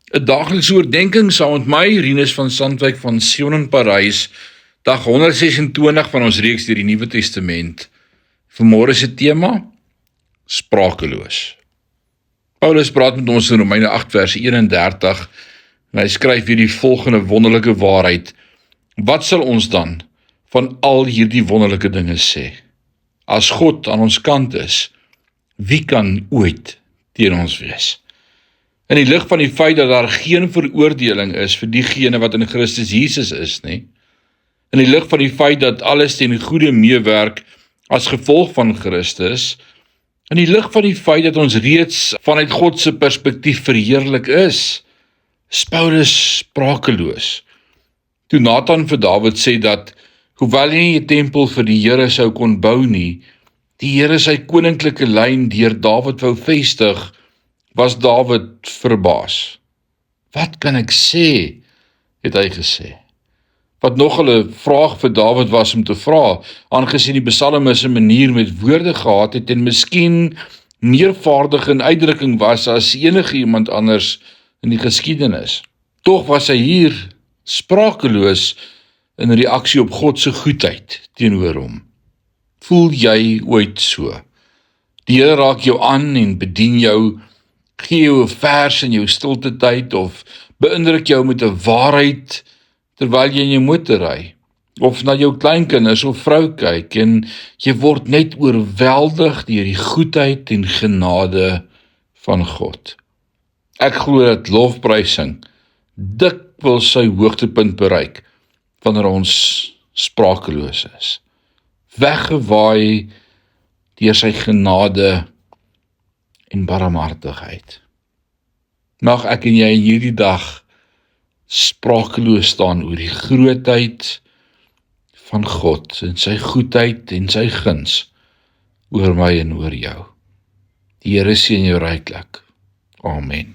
'n Daaglikse oordeenking saam met my, Rinus van Sandwyk van Sion in Parys, dag 126 van ons reeks deur die Nuwe Testament. Vanmôre se tema: sprakeloos. Paulus praat met ons in Romeine 8 vers 31 en hy skryf hier die volgende wonderlike waarheid: wat sal ons dan van al hierdie wonderlike dinge sê? As God aan ons kant is, wie kan ooit teen ons wees? In die lig van die feit dat daar geen veroordeling is vir diegene wat in Christus Jesus is nie, in die lig van die feit dat alles ten goeie meewerk as gevolg van Christus, in die lig van die feit dat ons reeds vanuit God se perspektief verheerlik is Paulus sprakeloos. Toe Nathan vir Dawid sê dat, hoewel hy nie 'n tempel vir die Here sou kon bou nie, die Here sy koninklike lyn deur Dawid wou vestig, was Dawid verbaas. Wat kan ek sê, het hy gesê. Wat nog 'n vraag vir Dawid was om te vra, aangesien die psalmis 'n manier met woorde gehad het en miskien meer vaardig in uitdrukking was as enige iemand anders in die geskiedenis. Tog was hy hier sprakeloos in reaksie op God se goedheid teenoor hom. Voel jy ooit so? Die Here raak jou aan en bedien jou, gee jou 'n vers in jou stilte tyd of beïndruk jou met 'n waarheid terwyl jy in jou motor ry, of na jou kleinkinders of vrou kyk en jy word net oorweldig deur die goedheid en genade van God. Ek glo dat lofprysing dikwels sy hoogtepunt bereik wanneer ons sprakeloos is, weggewaai deur sy genade en barmhartigheid. Mag ek en jy hierdie dag sprakeloos staan oor die grootheid van God en sy goedheid en sy guns oor my en oor jou. Die Here seën jou ryklik. Amen.